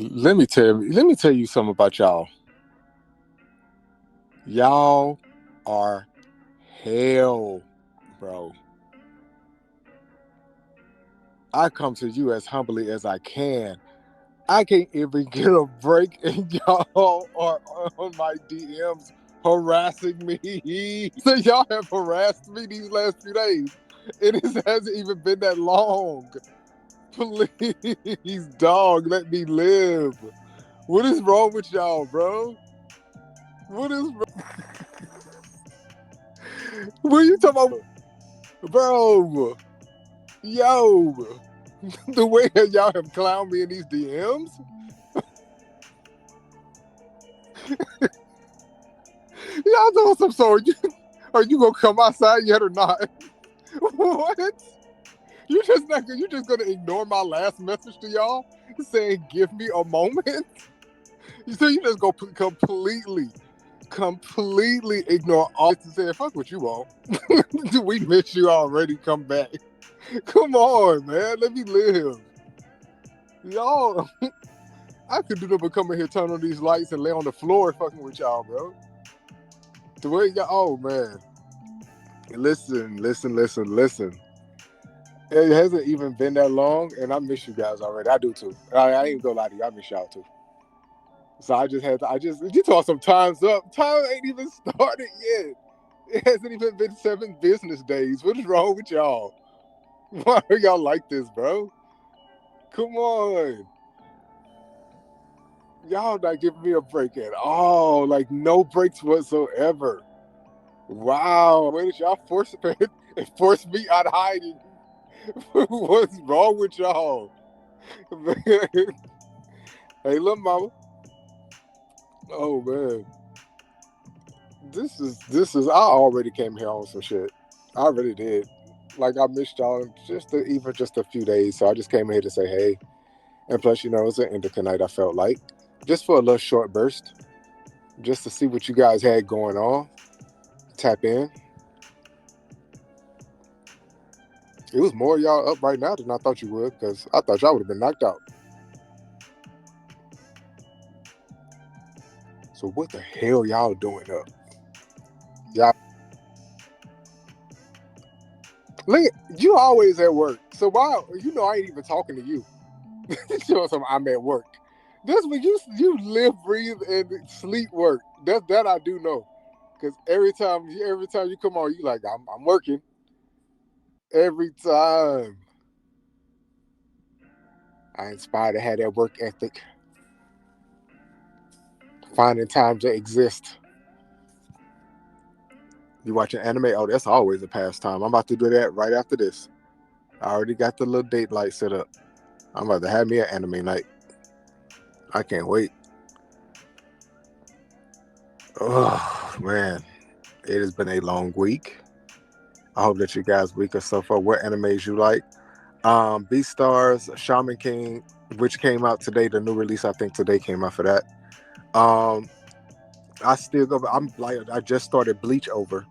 Let me tell you something about y'all. Y'all are hell, bro. I come to you as humbly as I can. I can't even get a break, and y'all are on my DMs harassing me. So y'all have harassed me these last few days. It hasn't even been that long. Please, dog, let me live. What is wrong with y'all, bro? What is what are you talking about? Bro, yo, the way that y'all have clowned me in these DMs? Y'all doing some sort. Are you gonna come outside yet or not? What? You just gonna ignore my last message to y'all saying give me a moment? So you just go completely ignore all to say fuck what you want. We miss you already. Come back. Come on, man. Let me live. Y'all, I could do them but come in here, turn on these lights, and lay on the floor fucking with y'all, bro. The way y'all, oh man. Listen. It hasn't even been that long, and I miss you guys already. I do too. I ain't gonna lie to you. I miss y'all too. So you talk some time's up. Time ain't even started yet. It hasn't even been 7 business days. What is wrong with y'all? Why are y'all like this, bro? Come on. Y'all not giving me a break at all. Like, no breaks whatsoever. Wow. Where did y'all force me out of hiding? What's wrong with y'all? Hey, little mama. Oh, man. This is, I already came here on some shit. I really did. Like, I missed y'all even just a few days. So I just came here to say, hey. And plus, it's an Indica night, I felt like. Just for a little short burst. Just to see what you guys had going on. Tap in. It was more y'all up right now than I thought you would, because I thought y'all would have been knocked out. So what the hell y'all doing up? Y'all, look, you always at work. So why? I ain't even talking to you. I'm at work. That's what you live, breathe, and sleep work. That I do know. Because every time you come on, you like I'm working. Every time. I inspired to have that work ethic. Finding time to exist. You watching anime? Oh, that's always a pastime. I'm about to do that right after this. I already got the little date light set up. I'm about to have me an anime night. I can't wait. Oh, man. It has been a long week. I hope that you guys' week is so far. What animes you like? Beastars, Shaman King, which came out today. The new release, I think today came out for that. I just started Bleach over.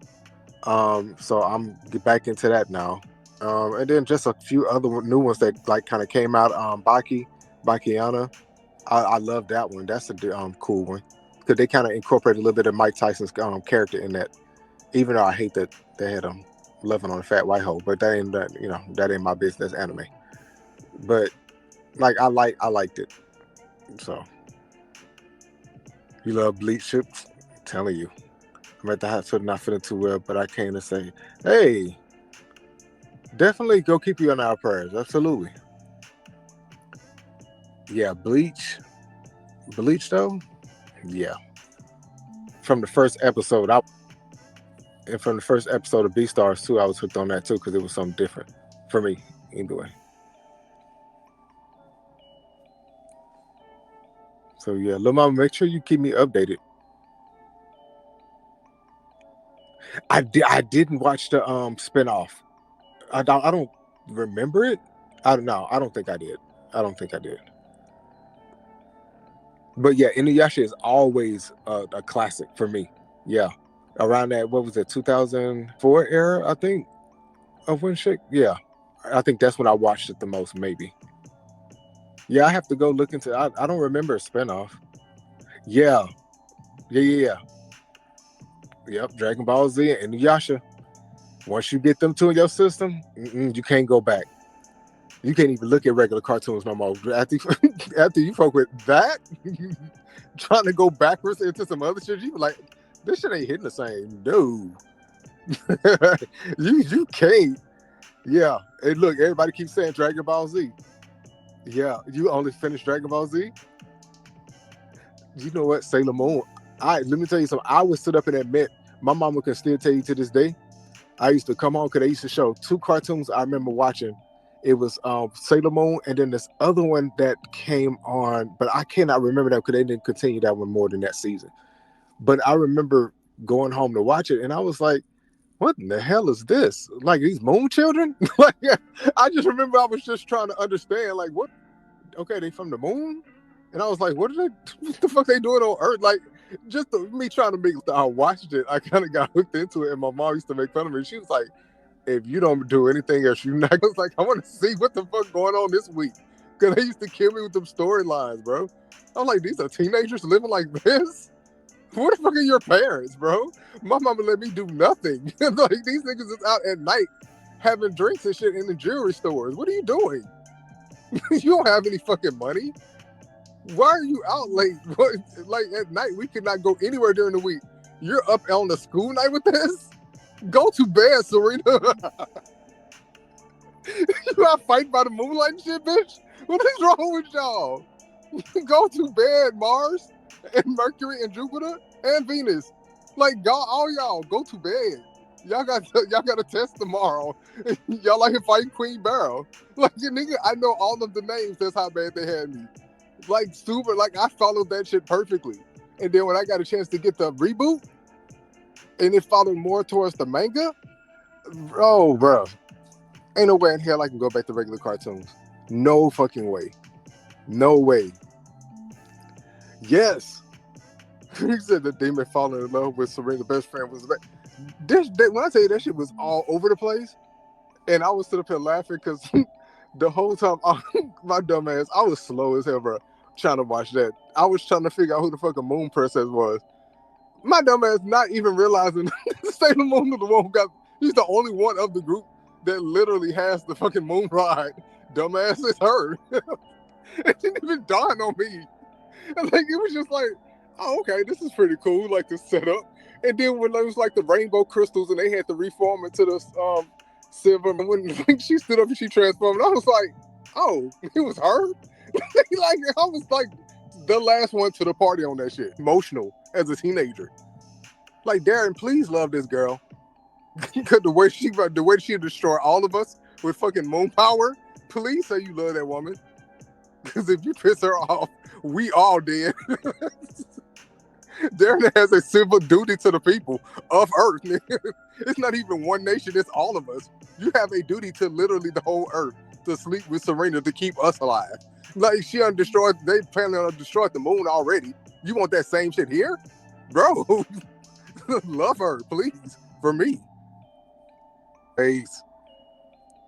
So I'm back into that now. And then just a few other new ones that like kind of came out. Bakiana. I love that one. That's a cool one because they kind of incorporate a little bit of Mike Tyson's character in that. Even though I hate that they had him loving on a fat white hole, but that ain't my business anime. But like I liked it. So you love Bleach ships? I'm telling you. I'm at the hospital not feeling too well, but I came to say, hey, definitely go keep you on our prayers. Absolutely. Yeah, Bleach though, yeah. From the first episode of Beastars too, I was hooked on that too because it was something different for me. Either way. So yeah, Lil Mama, make sure you keep me updated. I didn't watch the spinoff. I don't remember it. I don't know. I don't think I did. But yeah, Inuyasha is always a classic for me. Yeah, around that, what was it, 2004 era? I think of when shit. Yeah, I think that's when I watched it the most. Maybe. Yeah, I have to go look into. I don't remember a spinoff. Yeah, yeah. Yep, Dragon Ball Z and Yasha. Once you get them two in your system, you can't go back. You can't even look at regular cartoons no more. After you fuck with that, trying to go backwards into some other shit, you be like, this shit ain't hitting the same. No. you can't. Yeah. And look, everybody keeps saying Dragon Ball Z. Yeah. You only finished Dragon Ball Z? You know what? Sailor Moon. Let me tell you something. I would sit up and admit, my mama can still tell you to this day, I used to come home because they used to show two cartoons I remember watching. It was Sailor Moon, and then this other one that came on, but I cannot remember that because they didn't continue that one more than that season. But I remember going home to watch it, and I was like, what in the hell is this? Like these moon children? Like I just remember I was just trying to understand, like, what? Okay, they from the moon? And I was like, what the fuck they doing on Earth? Like, just me trying to make, I watched it. I kind of got hooked into it, and my mom used to make fun of me. She was like, if you don't do anything else, you're not. I was like, I want to see what the fuck going on this week. Because they used to kill me with them storylines, bro. I was like, these are teenagers living like this? Who the fuck are your parents, bro? My mama let me do nothing. Like, these niggas is out at night having drinks and shit in the jewelry stores. What are you doing? You don't have any fucking money. Why are you out late? Like at night, we could not go anywhere during the week. You're up on the school night with this? Go to bed, Serena. You out fighting by the moonlight and shit, bitch? What is wrong with y'all? Go to bed, Mars and Mercury and Jupiter and Venus. Like, all y'all, go to bed. Y'all got a test tomorrow. Y'all like fighting Queen Barrow. Like, nigga, I know all of the names. That's how bad they had me. Like, super, like, I followed that shit perfectly. And then when I got a chance to get the reboot, and it followed more towards the manga, oh, bro. Ain't no way in hell I can go back to regular cartoons. No fucking way. No way. Yes. He said the demon falling in love with Serena, the best friend was the best. When I tell you that shit was all over the place, and I was sitting up here laughing because the whole time, my dumb ass, I was slow as hell, bro, trying to watch that. I was trying to figure out who the fucking Moon Princess was. My dumb ass not even realizing Sailor Moon is the one who got, he's the only one of the group that literally has the fucking moon ride. Dumbass, it's her. It didn't even dawn on me. And like, it was just like, oh, okay, this is pretty cool, like the setup. And then when it was like the rainbow crystals and they had to reform into the silver, and when she stood up and she transformed, I was like, oh, it was her? Like, I was like the last one to the party on that shit. Emotional as a teenager. Like, Darren, please love this girl. Because the way she destroy all of us with fucking moon power, please say you love that woman. Because if you piss her off, we all dead. Darren has a civil duty to the people of Earth. It's not even one nation, it's all of us. You have a duty to literally the whole Earth to sleep with Serena to keep us alive. Like, they planning on destroying the moon already. You want that same shit here? Bro, love her, please, for me. Ace.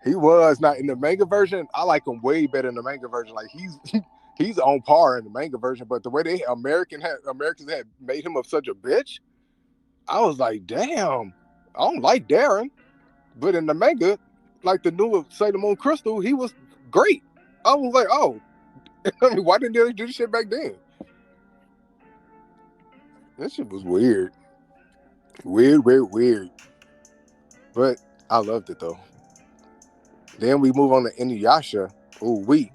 He was not in the manga version. I like him way better in the manga version. Like, he's on par in the manga version, but the way Americans had made him of such a bitch, I was like, damn, I don't like Darren. But in the manga, like the new Sailor Moon Crystal, he was great. I was like, oh, I mean, why didn't they do this shit back then? That shit was weird. Weird. But I loved it though. Then we move on to Inuyasha. When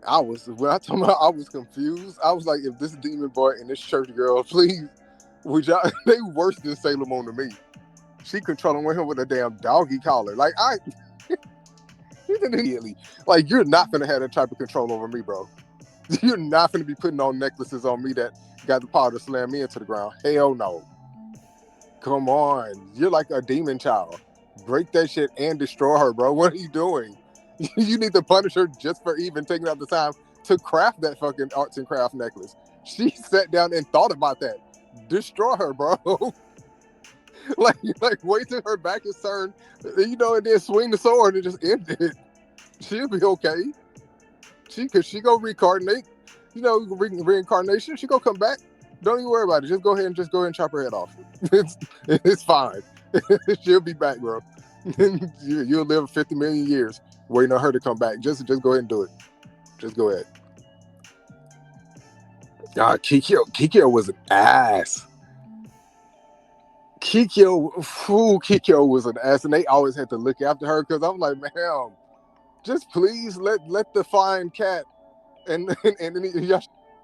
I told me I was confused. I was like, if this demon boy and this church girl, please, would y'all? They worse than Sailor Moon to me. She controlling him with a damn doggy collar. Like, immediately, like, you're not gonna have that type of control over me, bro. You're not gonna be putting on necklaces on me that got the power to slam me into the ground. Hell no. Come on, you're like a demon child. Break that shit and destroy her, bro. What are you doing? You need to punish her just for even taking out the time to craft that fucking arts and craft necklace. She sat down and thought about that. Destroy her, bro. like wait till her back is turned, and then swing the sword and just end it. She'll be okay. she go reincarnate. You know, reincarnation. She go come back. Don't even worry about it. Just go ahead and chop her head off. It's fine. She'll be back, bro. You'll live 50 million years waiting on her to come back. Just go ahead and do it. Just go ahead. Kikyo was an ass. Kikyo was an ass, and they always had to look after her because I'm like, ma'am, just please let the fine cat and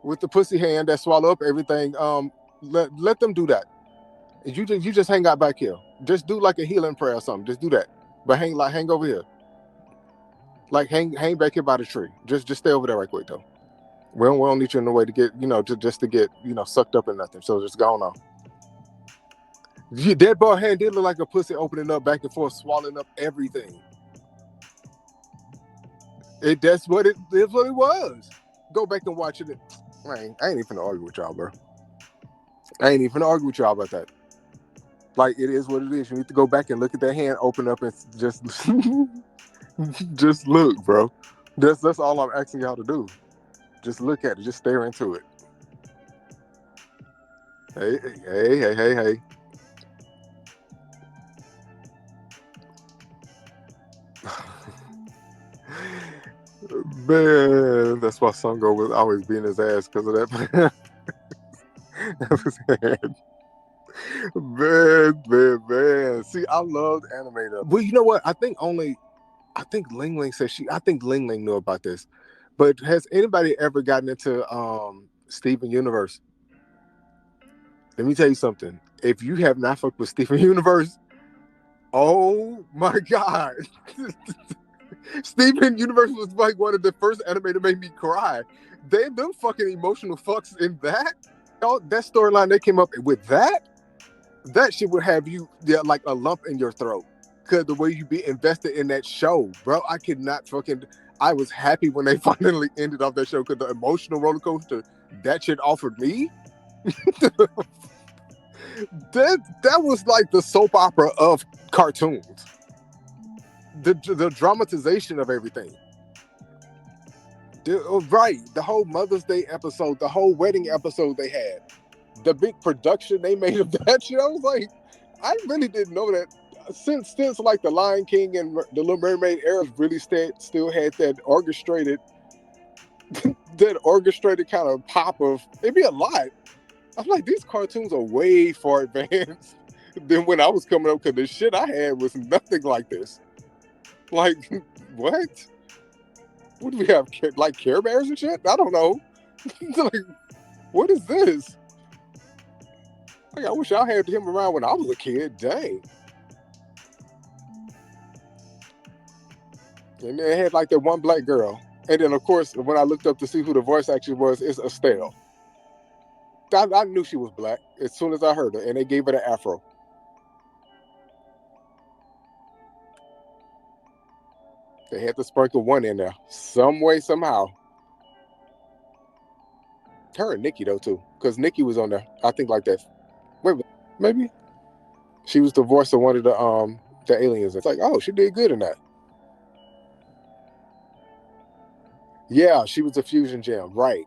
with the pussy hand that swallow up everything. Let them do that. You just hang out back here. Just do like a healing prayer or something. Just do that. But hang over here. Like hang back here by the tree. Just stay over there right quick though. We don't need you in the way to get, just to get, sucked up in nothing. So just go on. That boy hand did look like a pussy opening up back and forth, swallowing up everything. That's what it was. Go back and watch it. I ain't even gonna argue with y'all, bro. I ain't even gonna argue with y'all about that. Like, it is what it is. You need to go back and look at that hand open up and just just look, bro. That's all I'm asking y'all to do. Just look at it. Just stare into it. Hey. Man, that's why Sungo was always beating his ass because of that. That was hand. Man. See, I loved anime though. Well, you know what? I think Ling Ling said I think Ling Ling knew about this. But has anybody ever gotten into Steven Universe? Let me tell you something. If you have not fucked with Steven Universe, oh my God. Steven Universe was like one of the first anime that made me cry. Them fucking emotional fucks in that. That storyline they came up with that shit would have you like a lump in your throat. Cause the way you be invested in that show, bro. I was happy when they finally ended off that show because the emotional roller coaster that shit offered me. that was like the soap opera of cartoons. The dramatization of everything. Right. The whole Mother's Day episode, the whole wedding episode they had. The big production they made of that shit. I was like, I really didn't know that. Since like the Lion King and the Little Mermaid era really still had that orchestrated kind of pop of, it'd be a lot. I'm like, these cartoons are way far advanced than when I was coming up because the shit I had was nothing like this. Like, what? What do we have? Like Care Bears and shit? I don't know. Like, what is this? Like, I wish I had him around when I was a kid. Dang. And they had like that one black girl. And then, of course, when I looked up to see who the voice actress was, it's Estelle. I knew she was black as soon as I heard her, and they gave her the afro. They had to sprinkle one in there some way, somehow. Her and Nikki, though, too, because Nikki was on there. I think like that. Wait, maybe she was the voice of one of the aliens. It's like, oh, she did good in that. Yeah, she was a fusion gem. Right.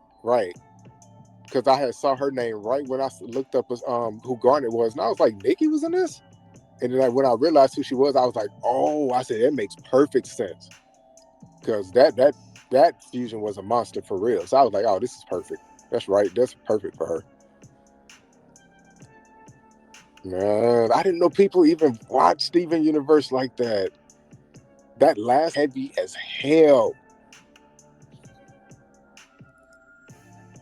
Because I had saw her name right when I looked up who Garnet was, and I was like, Nikki was in this? And then when I realized who she was, I was like, oh, I said, that makes perfect sense. Because that fusion was a monster for real. So I was like, oh, this is perfect. That's right. That's perfect for her. Man, I didn't know people even watch Steven Universe like that. That last heavy as hell.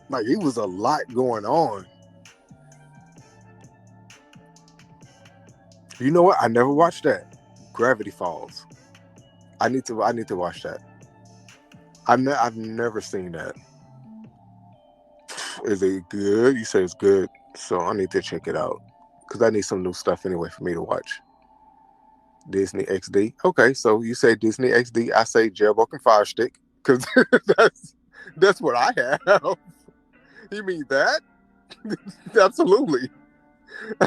Like, it was a lot going on. You know what? I never watched that. Gravity Falls. I need to watch that. I've never seen that. Is it good? You say it's good, so I need to check it out because I need some new stuff anyway for me to watch. Disney XD. Okay, so you say Disney XD. I say Jailbroken Fire Stick because that's what I have. You mean that? Absolutely.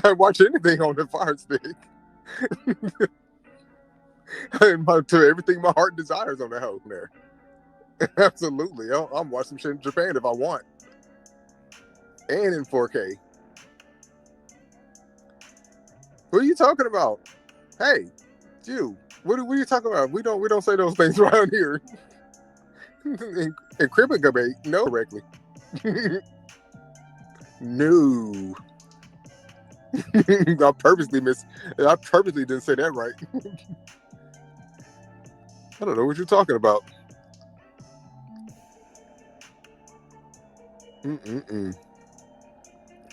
I watch anything on the Fire Stick. To everything my heart desires on the home there. Absolutely. I'm watching shit in Japan if I want, and in 4K. What are you talking about? Hey, you. What are you talking about? We don't say those things around here. Incriminate, no, correctly. No. I purposely didn't say that right. I don't know what you're talking about.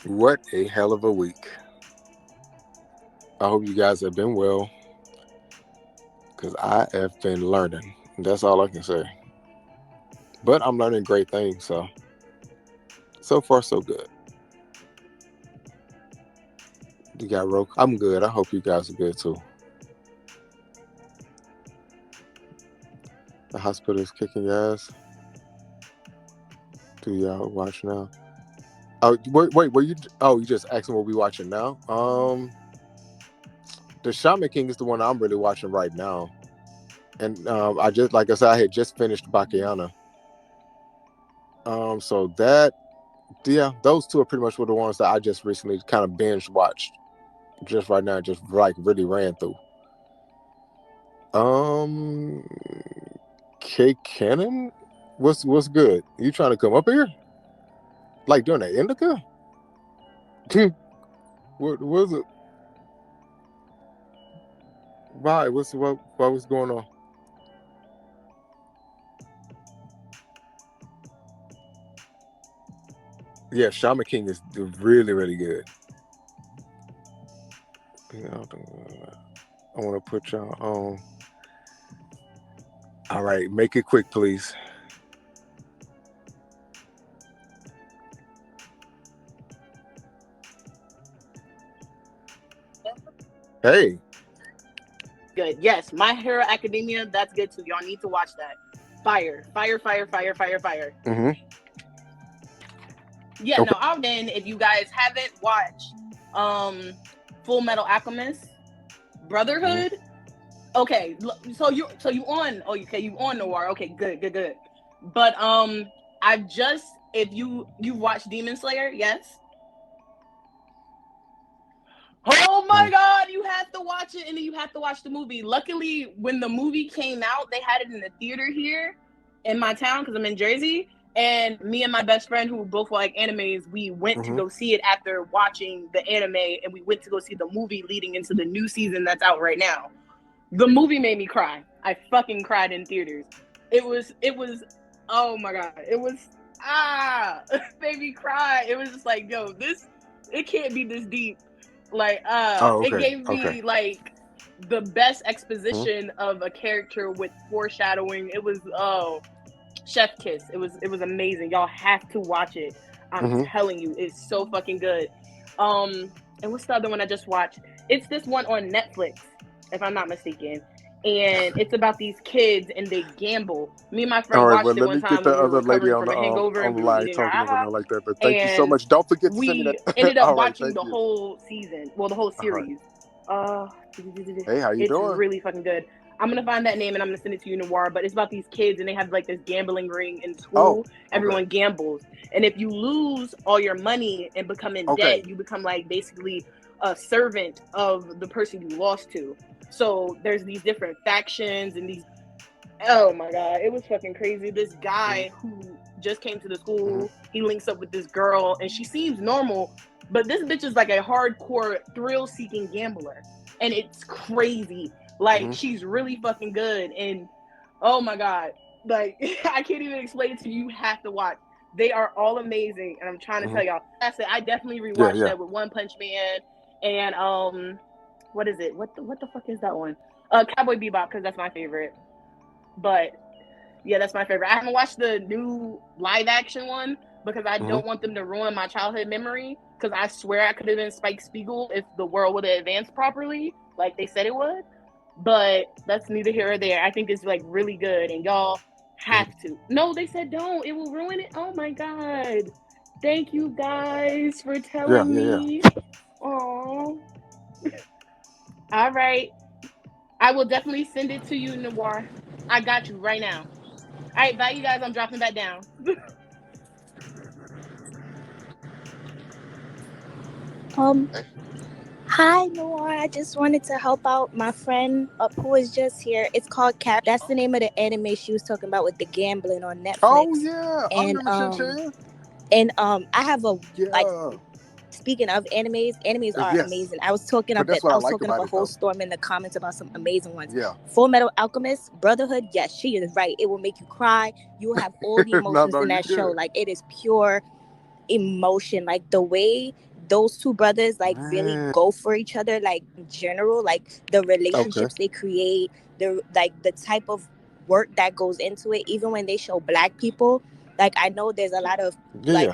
What a hell of a week. I hope you guys have been well, because I have been learning. That's all I can say. But I'm learning great things, so far so good. You got Roku? I'm good. I hope you guys are good too. The hospital is kicking ass. Do y'all watch now? Oh, wait, were you? Oh, you just asking what we watching now? The Shaman King is the one I'm really watching right now, and I just, like I said, I had just finished Bakiana. So that, yeah, those two are pretty much the ones that I just recently kind of binge watched. Just right now, just like really ran through. K Cannon, what's good? You trying to come up here? Like doing that Indica? What was it? Why? What's going on? Yeah, Shaman King is really, really good. I want to put y'all on. All right, make it quick, please. Hey. Good. Yes, My Hero Academia, that's good too. Y'all need to watch that. Fire. Mm-hmm. Yeah, okay. No, I'll then, if you guys haven't watched Full Metal Alchemist Brotherhood, okay, so you on, oh, okay, you on Noir, okay, good. But I've just, if you've watched Demon Slayer, yes? Oh my God, you have to watch it, and then you have to watch the movie. Luckily, when the movie came out, they had it in the theater here in my town, because I'm in Jersey, and me and my best friend, who both like animes, we went to go see it after watching the anime, and we went to go see the movie leading into the new season that's out right now. The movie made me cry. I fucking cried in theaters. It was, oh my God, it was, made me cry. It was just like, yo, it can't be this deep. Like, okay. It gave me like the best exposition of a character with foreshadowing. It was, chef kiss. It was amazing. Y'all have to watch it. I'm telling you, it's so fucking good. And what's the other one I just watched? It's this one on Netflix, if I'm not mistaken. And it's about these kids and they gamble. Me and my friend watched it one time when we were recovering from a hangover and we were eating our AHA. Like that, but thank you so much. Don't forget to send me that. We ended up watching the whole season. Well, the whole series. Hey, how you doing? It's really fucking good. I'm going to find that name and I'm going to send it to you, Noir. But it's about these kids and they have like this gambling ring in school. Everyone gambles. And if you lose all your money and become in debt, you become like basically a servant of the person you lost to. So there's these different factions and these, oh my God, it was fucking crazy. This guy who just came to the school, he links up with this girl and she seems normal, but this bitch is like a hardcore thrill-seeking gambler. And it's crazy. Like, she's really fucking good. And oh my God, like, I can't even explain it to you. You have to watch. They are all amazing. And I'm trying to tell y'all. I said, I definitely rewatched that with One Punch Man and, what is it? What the fuck is that one? Cowboy Bebop, because that's my favorite. But yeah, that's my favorite. I haven't watched the new live action one because I don't want them to ruin my childhood memory. Because I swear I could have been Spike Spiegel if the world would have advanced properly, like they said it would. But that's neither here or there. I think it's like really good, and y'all have to. No, they said don't. It will ruin it. Oh my God! Thank you guys for telling me. Aww. All right. I will definitely send it to you, Noir. I got you right now. All right, bye, you guys. I'm dropping back down. Um, Hi, Noir. I just wanted to help out my friend who was just here. It's called Carrot. That's the name of the anime she was talking about with the gambling on Oh Netflix. yeah, I And remember Shin Chan. I have a like. Yeah. Speaking of animes are Yes, amazing. I was talking but up that's what I I was like talking up about a it whole though. storm in the comments about some amazing ones. Yeah. Full Metal Alchemist, Brotherhood. Yes, she is right. It will make you cry. You will have all the No, emotions no, in you that show. good. Like it is pure emotion, like the way those two brothers like really Man. go for each other, like in general, like the Okay. relationships they create, the type of work that goes into it, even when they show black people. Like I know there's a lot of Yeah. like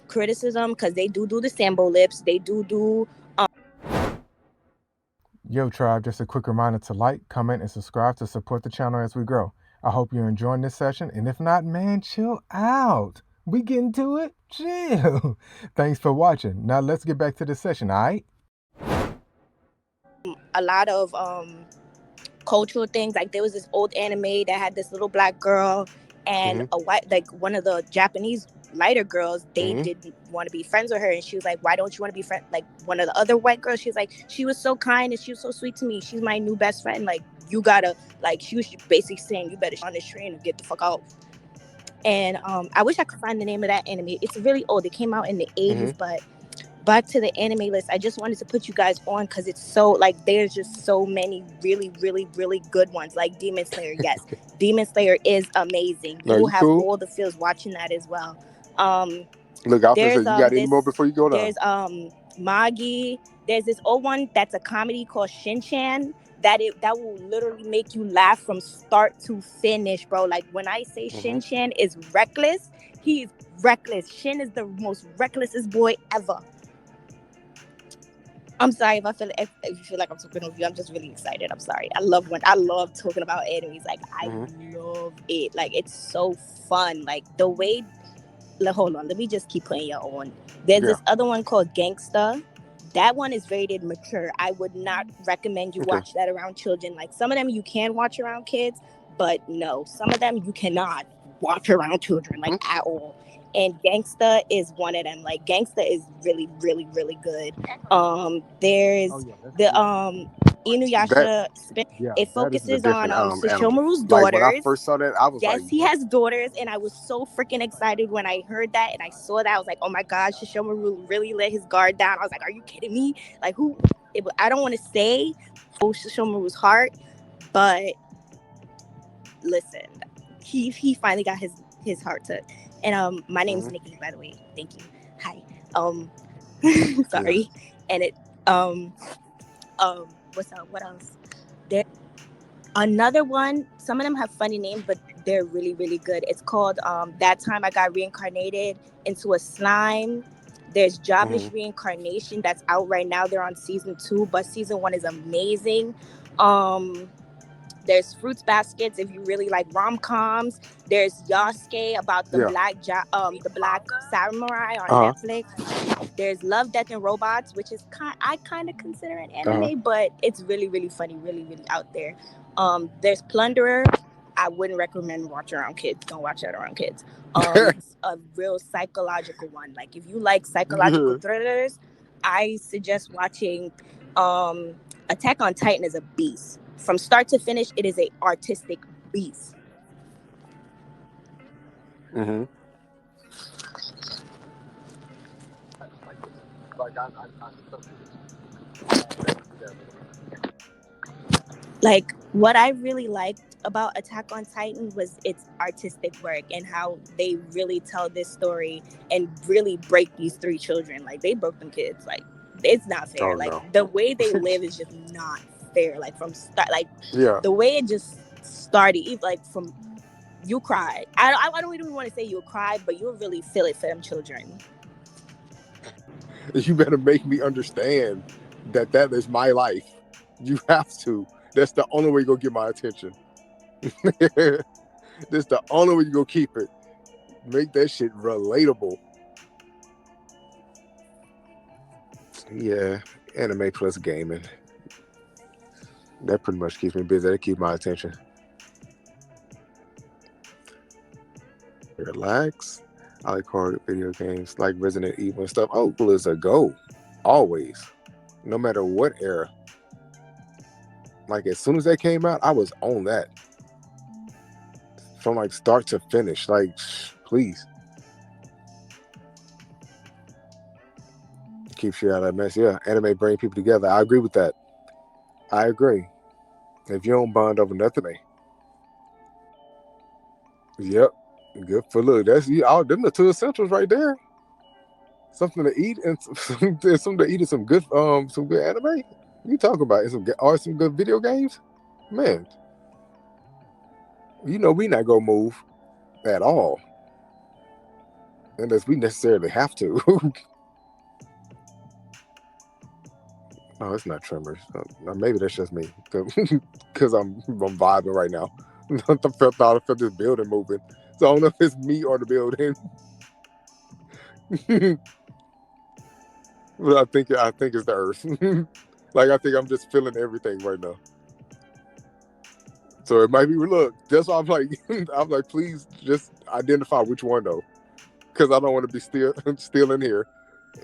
criticism because they do the sambo lips, they do Yo, tribe, just a quick reminder to like, comment, and subscribe to support the channel as we grow. I hope you're enjoying this session, and if not, man, chill out. We getting to it? Chill. Thanks for watching. Now let's get back to the session, all right? a lot of cultural things. Like there was this old anime that had this little black girl and a white, like one of the Japanese lighter girls. They didn't want to be friends with her, and she was like, "Why don't you want to be friend?" Like one of the other white girls, she was like, "She was so kind and she was so sweet to me. She's my new best friend. Like you gotta like." She was basically saying, "You better on this train and get the fuck out." And I wish I could find the name of that anime. It's really old. It came out in the 80s, but back to the anime list, I just wanted to put you guys on because it's so like there's just so many really really really good ones. Like Demon Slayer. Yes, Demon Slayer is amazing. You No, will you have cool? all the feels watching that as well. Look, I was gonna say, There's you got any more before you go down? there's Magi. There's this old one that's a comedy called Shin Chan that will literally make you laugh from start to finish, bro. Like when I say Shin Chan is reckless, he's reckless. Shin is the most recklessest boy ever. I'm sorry if you feel like I'm talking over you. I'm just really excited. I'm sorry. I love talking about enemies. Like I love it. Like it's so fun. Like the way. Hold on. Let me just keep putting you on. There's this other one called Gangsta. That one is rated mature. I would not recommend you watch that around children. Like some of them you can watch around kids, but no, some of them you cannot watch around children like at all. And Gangsta is one of them. Like Gangsta is really, really, really good. There's the Inuyasha spin. Yeah, It that is a focuses on different animal. Shishomaru's Like when I daughters. first saw that, I was like, Yes, he "What?" has daughters, and I was so freaking excited when I heard that and I saw that. I was like, "Oh my gosh, Shishomaru really let his guard down." I was like, "Are you kidding me?" Like, who? I don't want to say Shishomaru's heart, but listen, he finally got his heart touched. And my name's Nikki, by the way. Thank you. Hi. Sorry. And it what's up? What else? There another one. Some of them have funny names, but they're really really good. It's called That Time I Got Reincarnated into a Slime. There's Jobless Reincarnation that's out right now. They're on season 2, but season 1 is amazing. There's Fruits Baskets if you really like rom-coms. There's Yasuke about the the black samurai on Netflix. There's Love, Death, and Robots, which is I kind of consider an anime, but it's really, really funny, really, really out there. There's Plunderer. I wouldn't recommend watching around kids. Don't watch that around kids. A real psychological one. Like if you like psychological thrillers, I suggest watching Attack on Titan is a beast. From start to finish, it is a artistic beast. Like what I really liked about Attack on Titan was its artistic work and how they really tell this story and really break these 3 children. Like they broke them kids. Like it's not fair. Oh Like no. the way they live is just not fair. Like from start, like the way it just started, even like from you cried. I don't even want to say you'll cry, but you'll really feel it for them children. You better make me understand that is my life. You have to. That's the only way you're going to get my attention. That's the only way you're going to keep it. Make that shit relatable. Yeah, anime plus gaming. That pretty much keeps me busy. That keeps my attention. Relax. I like horror video games like Resident Evil and stuff. Oh, cool is a go. Always. No matter what era. Like as soon as that came out, I was on that. From like start to finish. Like, please. Keeps you out of that mess. Yeah, anime bring people together. I agree with that. I agree. If you don't bond over nothing, yep. Good for look. That's all them the two essentials right there. Something to eat and something to eat and some good anime. You talk about it. Some good video games, man. You know we not gonna move at all unless we necessarily have to. Oh, it's not Tremors. Maybe that's just me because I'm vibing right now. I felt this building moving, so I don't know if it's me or the building. But I think it's the Earth. Like I think I'm just feeling everything right now. So it might be. Look, that's why I'm like, please just identify which one though, because I don't want to be still in here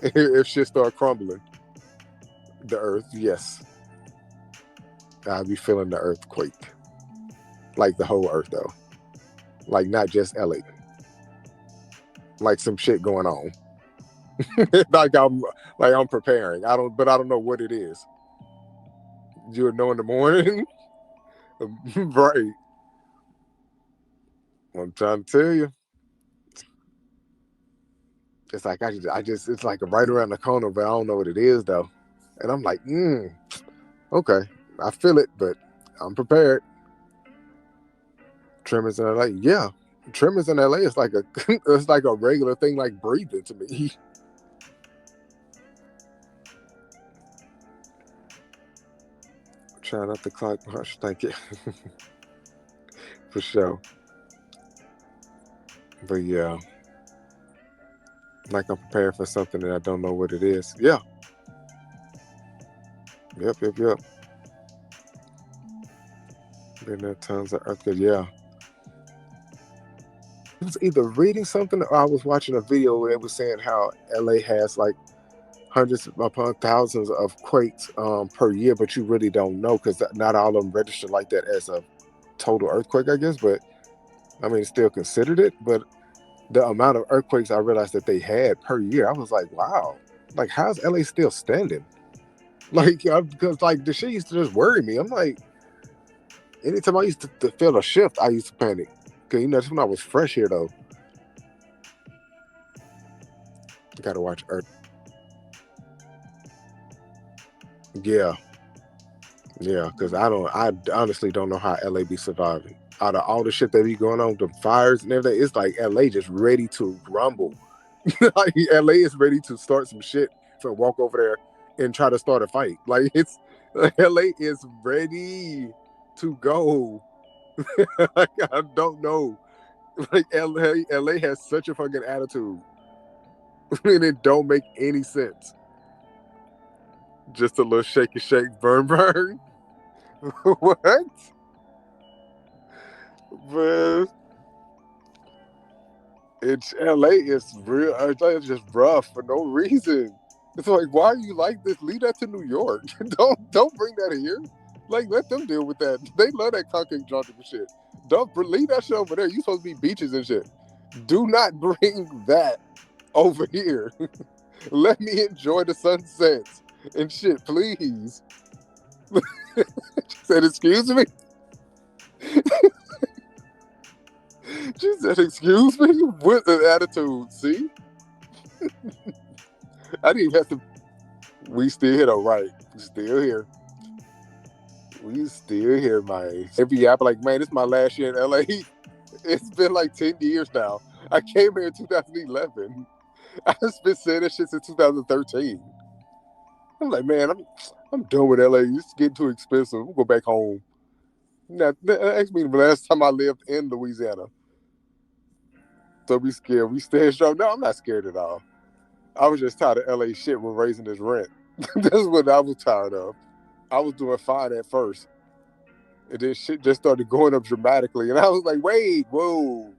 if shit start crumbling. The Earth, yes. I'll be feeling the earthquake, like the whole Earth though, like not just LA. Like some shit going on. like I'm preparing. I don't know what it is. You'll know in the morning. Right. I'm trying to tell you. It's like it's like right around the corner, but I don't know what it is though. And I'm like, okay. I feel it, but I'm prepared. Tremors in LA. Yeah. Tremors in LA is like it's like a regular thing, like breathing to me. Try not to clock much. Thank you. For sure. But yeah. Like I'm prepared for something that I don't know what it is. Yeah. Yep. Been there tons of earthquakes. Yeah. I was either reading something or I was watching a video where it was saying how LA has like hundreds upon thousands of quakes per year, but you really don't know because not all of them register like that as a total earthquake, I guess. But I mean, it's still considered it. But the amount of earthquakes I realized that they had per year, I was like, wow, like how's LA still standing? Like, because like the shit used to just worry me. I'm like, anytime I used to feel a shift, I used to panic. Because that's when I was fresh here though. You gotta watch Earth. Yeah, because I honestly don't know how LA be surviving. Out of all the shit that be going on, the fires and everything, it's like LA just ready to rumble. Like LA is ready to start some shit to walk over there and try to start a fight. Like it's LA is ready to go. Like I don't know. Like LA has such a fucking attitude. And it don't make any sense. Just a little shake, burn. What? But it's LA is real. It's just rough for no reason. It's like, why are you like this? Leave that to New York. don't bring that here. Like, let them deal with that. They love that concrete jungle shit. Don't leave that shit over there. You supposed to be beaches and shit. Do not bring that over here. Let me enjoy the sunsets and shit, please. She said, excuse me? She said, excuse me? With an attitude, see? I didn't even have to. We still here though, right? We still here. Man. Every year, I'm like, man, this is my last year in LA. It's been like 10 years now. I came here in 2011. I've been saying this shit since 2013. I'm like, man, I'm done with LA. It's getting too expensive. We'll go back home. Now, ask me the last time I lived in Louisiana. So we scared. We stayed strong. No, I'm not scared at all. I was just tired of LA shit with raising this rent. That's what I was tired of. I was doing fine at first. And then shit just started going up dramatically. And I was like, wait, whoa.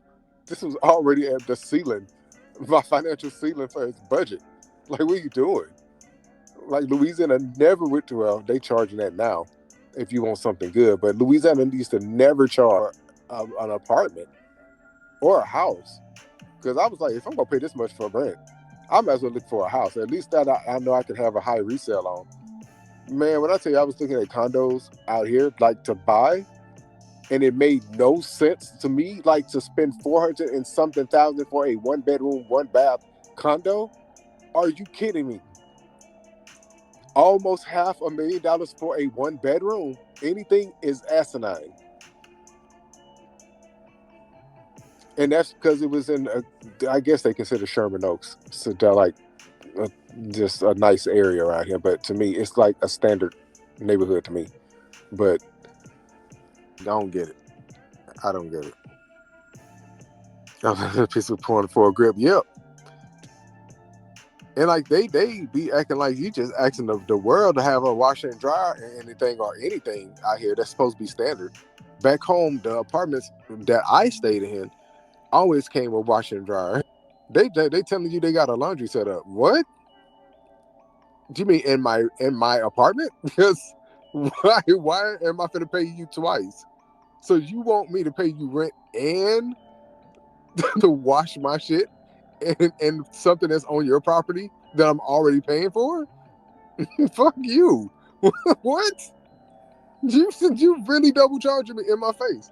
This was already at the ceiling, my financial ceiling for his budget. Like, what are you doing? Like, Louisiana never went to, well, they charging that now if you want something good, but Louisiana used to never charge an apartment or a house. Because I was like, if I'm going to pay this much for rent, I might as well look for a house. At least that I know I can have a high resale on. Man, when I tell you I was looking at condos out here, like, to buy, and it made no sense to me, like, to spend 400 and something thousand for a 1-bedroom, 1-bath condo. Are you kidding me? Almost $500,000 for a 1-bedroom. Anything is asinine. And that's because it was in, I guess they consider Sherman Oaks. So they're like just a nice area around here. But to me, it's like a standard neighborhood to me. But I don't get it. I don't get it. A piece of porn for a grip. Yep. And like they be acting like you just asking the world to have a washer and dryer and anything out here that's supposed to be standard. Back home, the apartments that I stayed in always came with washer and dryer. They telling you they got a laundry set up. What? Do you mean in my apartment? Because why am I gonna pay you twice? So you want me to pay you rent and to wash my shit and something that's on your property that I'm already paying for? Fuck you. What? You really double charging me in my face?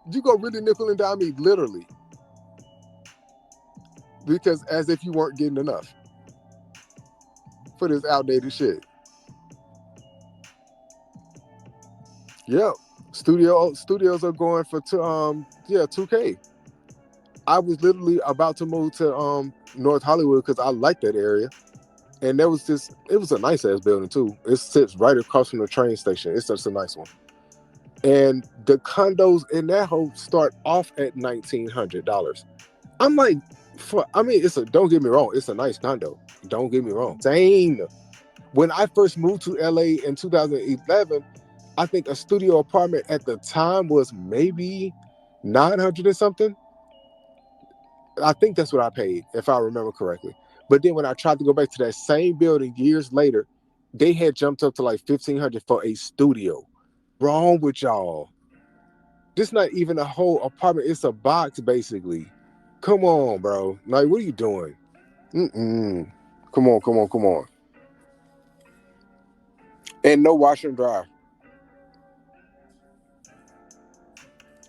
You go really nickel and dime me literally. Because as if you weren't getting enough for this outdated shit. Yep. Studios are going for $2K. I was literally about to move to North Hollywood because I like that area. And it was a nice ass building too. It sits right across from the train station. It's just a nice one. And the condos in that hole start off at $1,900. I'm like, don't get me wrong, it's a nice condo. Don't get me wrong. Same. When I first moved to LA in 2011, I think a studio apartment at the time was maybe 900 and something. I think that's what I paid, if I remember correctly. But then when I tried to go back to that same building years later, they had jumped up to like 1,500 for a studio. Wrong with y'all? This not even a whole apartment. It's a box, basically. Come on, bro. Like, what are you doing? Come on. And no washer and dryer.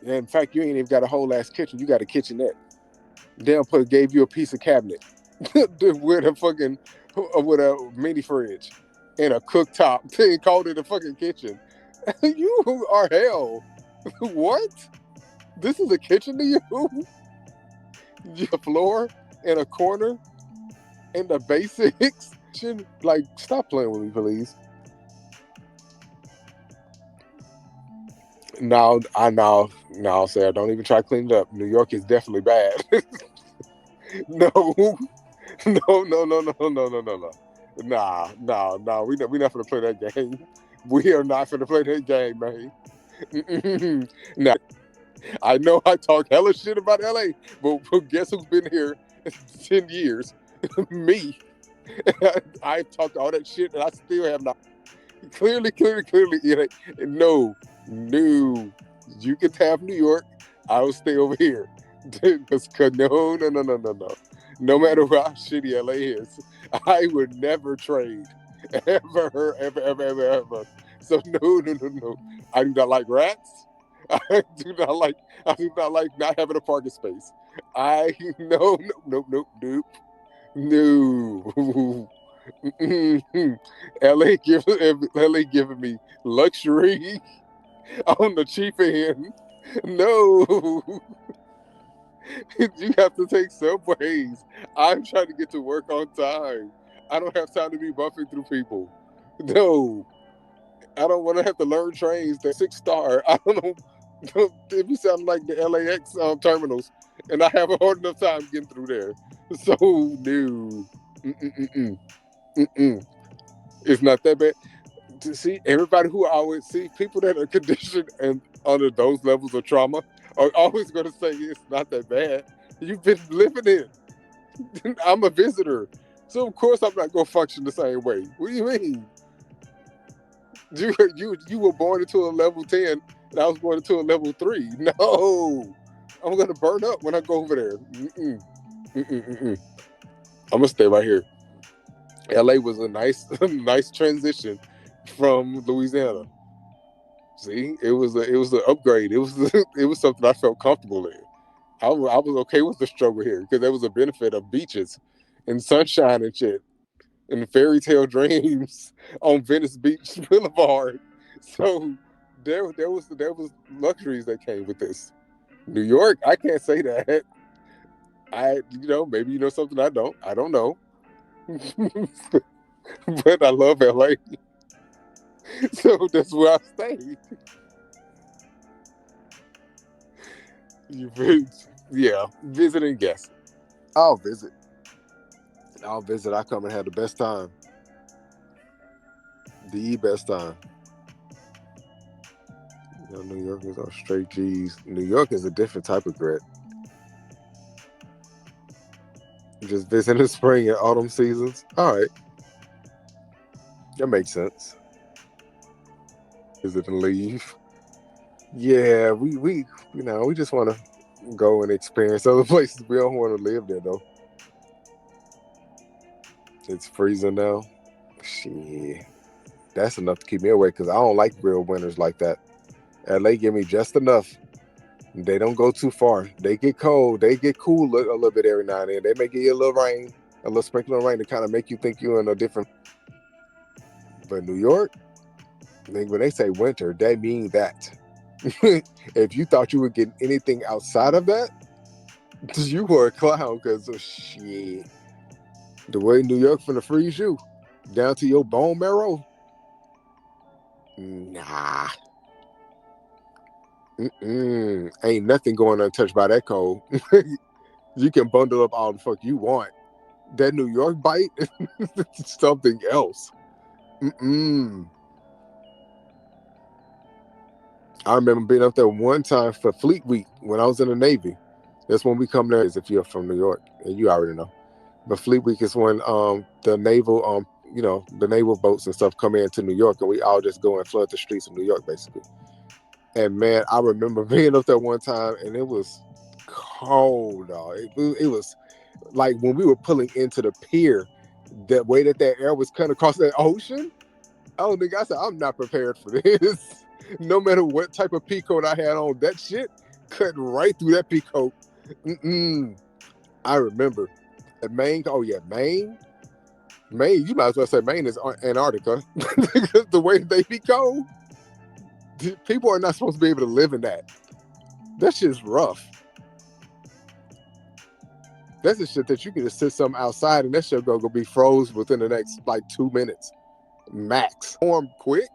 And in fact, you ain't even got a whole ass kitchen. You got a kitchenette. They gave you a piece of cabinet with a mini fridge and a cooktop. They called it a fucking kitchen. You are hell. What? This is a kitchen to you? The floor and a corner and the basics. Like, stop playing with me, please. No, Sarah, don't even try to clean it up. New York is definitely bad. No. Nah. We not gonna play that game. We are not gonna play that game, man. Nah. I know I talk hella shit about LA, but guess who's been here 10 years? Me. I've talked all that shit and I still have not. Clearly. No. You can have New York. I will stay over here. No. No matter how shitty LA is, I would never trade. Ever. So no. I do not like rats. I do not like not having a parking space. No. LA giving me luxury on the cheap end. No. You have to take subways. I'm trying to get to work on time. I don't have time to be buffing through people. No. I don't want to have to learn trains. They're 6-star. I don't know. If you sound like the LAX terminals, and I have a hard enough time getting through there. So, no. It's not that bad. To see everybody who I always see, people that are conditioned and under those levels of trauma are always going to say it's not that bad. You've been living it. I'm a visitor. So, of course, I'm not going to function the same way. What do you mean? You were born into a level 10, and I was born into a level 3. No. I'm going to burn up when I go over there. I'm going to stay right here. LA was a nice transition from Louisiana. See, it was an upgrade. It was something I felt comfortable in. I was okay with the struggle here because there was a benefit of beaches and sunshine and shit and fairy tale dreams on Venice Beach Boulevard. So there was luxuries that came with this. New York, I can't say that. Maybe you know something I don't. I don't know. But I love LA. So that's where I stayed. Visiting guests. I'll visit. I come and have the best time. The best time. New York is all straight G's. New York is a different type of grit. Just visiting the spring and autumn seasons. All right. That makes sense. Visit and leave. Yeah, we just want to go and experience other places. We don't want to live there though. It's freezing now. Shit, that's enough to keep me awake because I don't like real winters like that. LA give me just enough. They don't go too far. They get cold. They get cool a little bit every now and then. They may give you a little rain, a little sprinkle of rain to kind of make you think you're in a different. But New York, when they say winter, they mean that. If you thought you would get anything outside of that, you were a clown because of shit. The way New York finna freeze you down to your bone marrow. Nah. Ain't nothing going untouched by that cold. You can bundle up all the fuck you want. That New York bite, something else. I remember being up there one time for Fleet Week when I was in the Navy. That's when we come there. Is if you're from New York, and you already know. But Fleet Week is when the naval the naval boats and stuff come into New York, and we all just go and flood the streets of New York, basically. And man, I remember being up there one time, and it was cold. It was like when we were pulling into the pier, the way that air was cutting across that ocean. I said, I'm not prepared for this. No matter what type of pea coat I had on, that shit cut right through that pea coat. I remember at Maine. Oh yeah, Maine. You might as well say Maine is Antarctica because the way they be cold, people are not supposed to be able to live in that. That shit's rough. That's the shit that you can just sit something outside and that shit go be froze within the next 2 minutes max. Warm quick.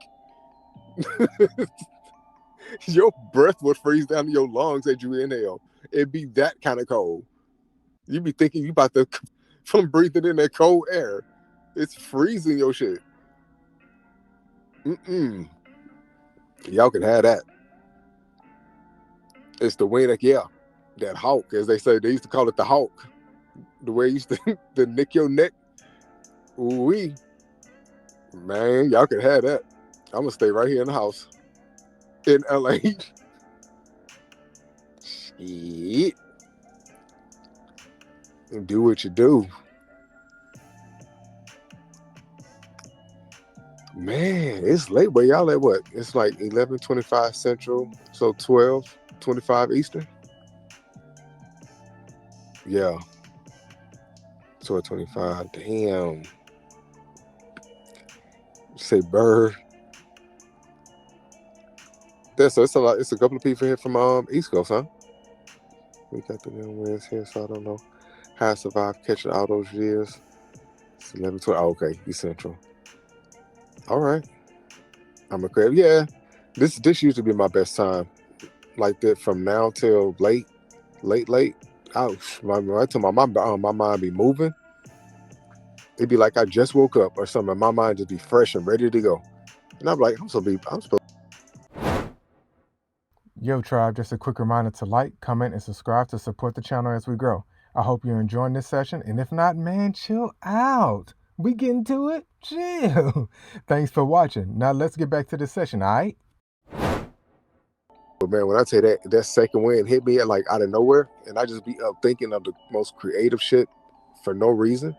Your breath would freeze down to your lungs as you inhale. It'd be that kind of cold. You'd be thinking you about to from breathing in that cold air. It's freezing your shit. Y'all can have that. It's the way that hawk, as they say. They used to call it the hawk. The way it used to nick your neck. Ooh-wee. Man, y'all can have that. I'm going to stay right here in the house. In LA. Shit. Do what you do. Man, it's late. Where y'all at what? It's like 11:25 Central, so 12:25 Eastern. Yeah. 12:25. Damn. Say bird. It's a lot. It's a couple of people here from East Coast, huh? We got the new wins here, so I don't know how I survived catching all those years. It's 11:20. Oh, okay, East Central. All right. I'm a crab. Yeah. This used to be my best time. Like that from now till late. Ouch. My mind be moving. It'd be like I just woke up or something. My mind just be fresh and ready to go. And I'm like, I'm supposed Yo, tribe, just a quick reminder to like, comment, and subscribe to support the channel as we grow. I hope you're enjoying this session, and if not, man, chill out. We getting to it? Chill. Thanks for watching. Now let's get back to the session, all right? But man, when I tell you that second wind hit me like out of nowhere, and I just be up thinking of the most creative shit for no reason,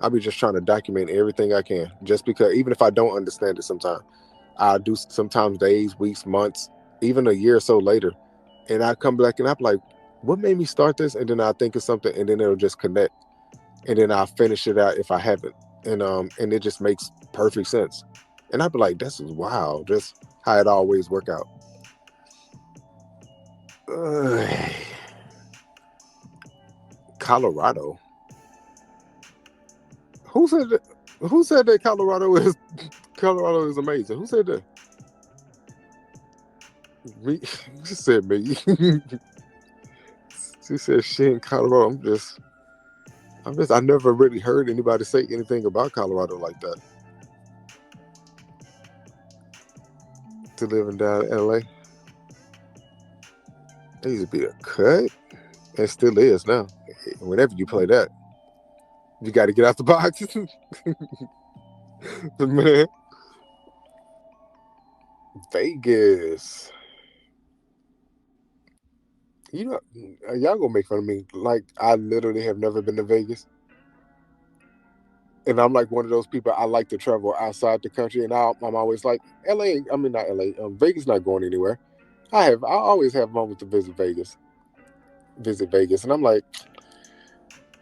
I'll be just trying to document everything I can, just because even if I don't understand it sometimes, I do sometimes days, weeks, months, even a year or so later, and I come back and I'm like, what made me start this? And then I think of something, and then it'll just connect, and then I'll finish it out if I haven't, and it just makes perfect sense, and I'd be like, this is wild, just how it always work out. Colorado. Who said that? Who said that Colorado is amazing? Who said that? Me. She said me. She said shit in Colorado. I never really heard anybody say anything about Colorado like that. To living down in LA. It used to be a cut. It still is now. Whenever you play that, you got to get out the box. Man. Vegas. You know, y'all gonna make fun of me. Like, I literally have never been to Vegas. And I'm like one of those people, I like to travel outside the country. And I'm always like, not LA, Vegas not going anywhere. I always have moments to visit Vegas. And I'm like,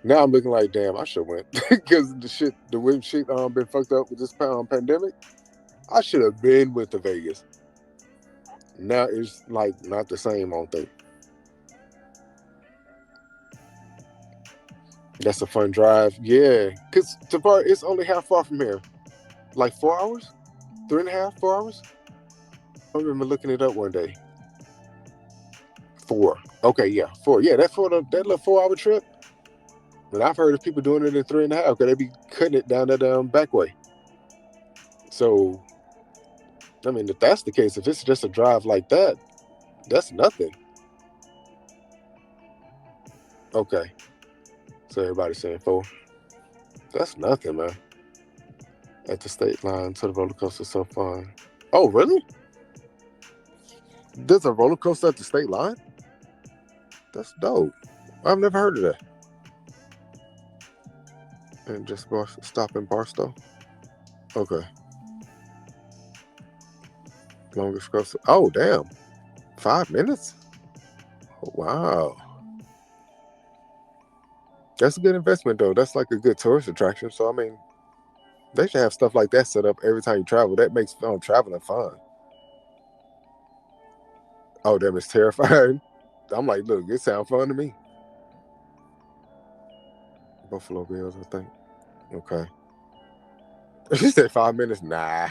now I'm looking like, damn, I should went. Because the way shit been fucked up with this pandemic, I should have been with the Vegas. Now it's like not the same, I don't think. That's a fun drive. Yeah. Because it's only how far from here? Like 4 hours? 3.5, 4 hours? I remember looking it up one day. 4. Okay, yeah, 4. Yeah, that little 4-hour trip. And I've heard of people doing it in 3.5 because they be cutting it down that back way. So, I mean, if that's the case, if it's just a drive like that, that's nothing. Okay. So everybody's saying 4. That's nothing, man. At the state line to the roller coaster, so fun. Oh, really? There's a roller coaster at the state line? That's dope. I've never heard of that. And just stop in Barstow. Okay. Longest coaster. Oh, damn. 5 minutes? Oh, wow. That's a good investment, though. That's like a good tourist attraction. So, I mean, they should have stuff like that set up every time you travel. That makes traveling fun. Oh, damn, it's terrifying. I'm like, look, it sounds fun to me. Buffalo Bills, I think. Okay. She said 5 minutes. Nah.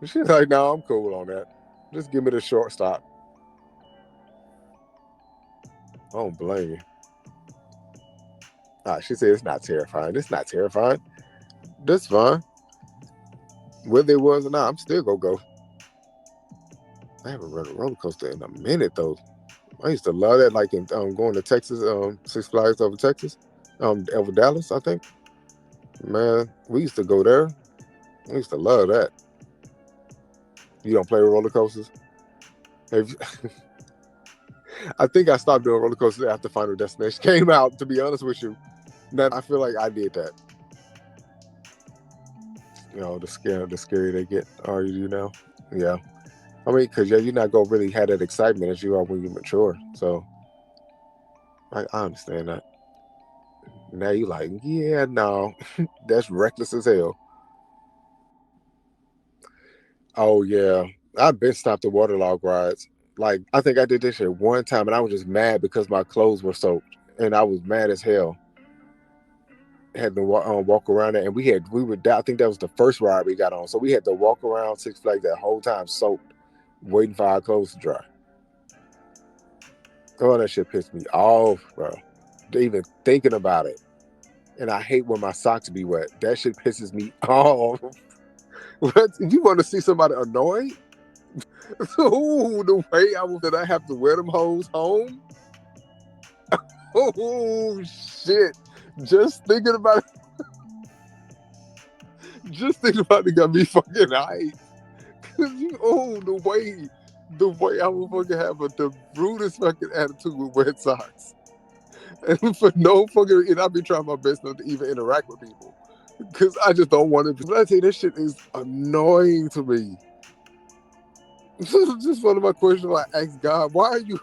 She's like, no, I'm cool on that. Just give me the short stop. I don't blame you. She said it's not terrifying. It's not terrifying. That's fine. Whether it was or not, I'm still gonna go. I haven't run a roller coaster in a minute though. I used to love that, like in going to Texas, Six Flags over Texas, over Dallas, I think. Man, we used to go there. I used to love that. You don't play with roller coasters? I think I stopped doing roller coasters after Final Destination came out, to be honest with you. Now I feel like I did that. You know, the scary they get. Are you now? Yeah. I mean, because you're not going to really have that excitement as you are when you mature. So, I understand that. Now you like, yeah, no, that's reckless as hell. Oh, yeah. I've been stopped at waterlog rides. Like, I think I did this shit one time, and I was just mad because my clothes were soaked, and I was mad as hell. Had to walk around it, and I think that was the first ride we got on, so we had to walk around Six Flags that whole time soaked, waiting for our clothes to dry. Oh, that shit pissed me off, bro. Even thinking about it. And I hate when my socks be wet. That shit pisses me off. What? You want to see somebody annoyed? Ooh, the way I have to wear them hoes home. Oh shit! Just thinking about it. Just thinking about it got me fucking hyped. Cause the way I would fucking have the rudest fucking attitude with wet socks, and for no fucking, and I'd be trying my best not to even interact with people, cause I just don't want to. But I tell you, this shit is annoying to me. Just one of my questions I ask God: why are you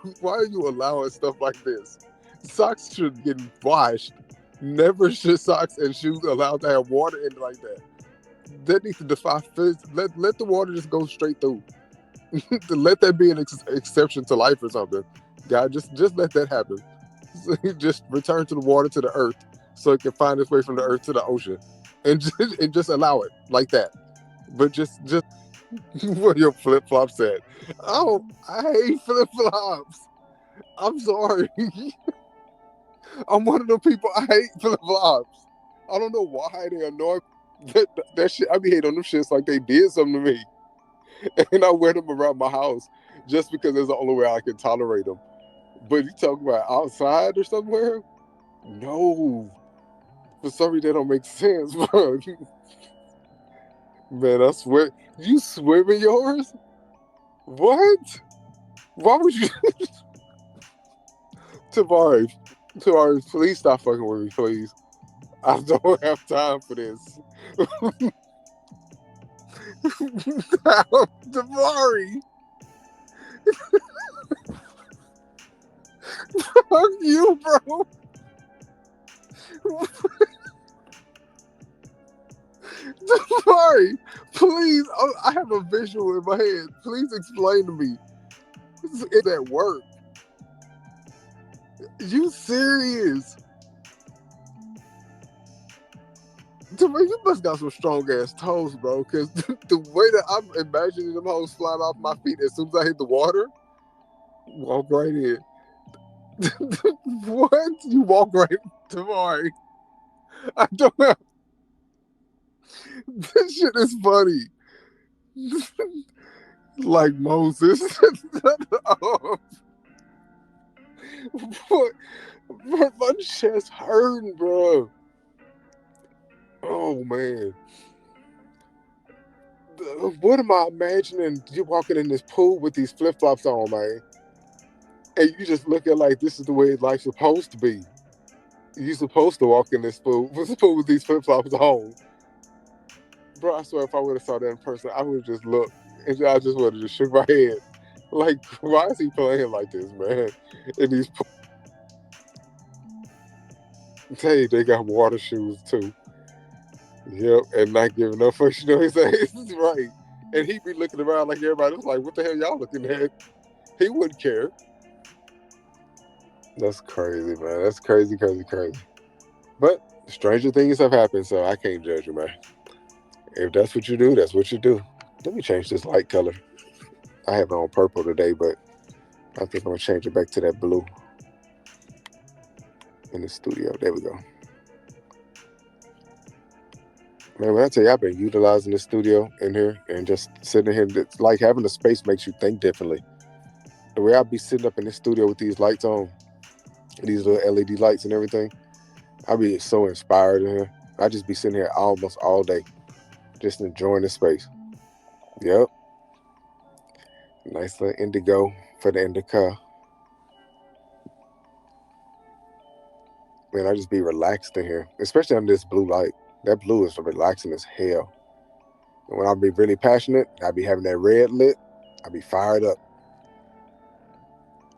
allowing stuff like this? Socks should get washed. Never should socks and shoes allowed to have water in it like that. That needs to defy physics. Let the water just go straight through. Let that be an exception to life or something. God, just let that happen. Just return to the water to the earth so it can find its way from the earth to the ocean, and just allow it like that. But just what your flip flops said. Oh, I hate flip flops. I'm sorry. I'm one of the people. I hate flip flops. I don't know why they annoy that shit. I be hating on them shits like they did something to me, and I wear them around my house just because it's the only way I can tolerate them. But you talk about outside or somewhere? No, for some reason that don't make sense, bro. Man, I swear, you swim in yours? What? Why would you? Tavares, please stop fucking with me, please. I don't have time for this. Tavares. Fuck you, bro. Tavares, please. I have a visual in my head. Please explain to me. Is that work? You serious? Tavares, you must got some strong ass toes, bro. Because the way that I'm imagining them hoes flying off my feet as soon as I hit the water, walk right in. What? You walk right, Tavares? I don't know. This shit is funny. Like Moses. Oh, my chest hurting, bro. Oh man. What am I imagining? You walking in this pool with these flip flops on, man, and you just look at like this is the way life's supposed to be. You're supposed to walk in this pool with these flip flops on, bro. I swear, if I would have saw that in person, I would have just looked and I just would have just shook my head. Like, why is he playing like this, man? And these, tell you, they got water shoes too. Yep, and not giving no fuck. You know what he's saying? Right. And he'd be looking around like everybody was like, what the hell y'all looking at? He wouldn't care. That's crazy, man. That's crazy. But stranger things have happened, so I can't judge you, man. If that's what you do, that's what you do. Let me change this light color. I have it on purple today, but I think I'm going to change it back to that blue in the studio. There we go. Man, when I tell you, I've been utilizing the studio in here and just sitting here, it's like having a space makes you think differently. The way I'd be sitting up in this studio with these lights on, these little LED lights and everything, I'd be so inspired in here. I'd just be sitting here almost all day, just enjoying the space. Yep. Nice little indigo for the Indica. Man, I just be relaxed in here, especially under this blue light. That blue is relaxing as hell. And when I be really passionate, I be having that red lit. I be fired up.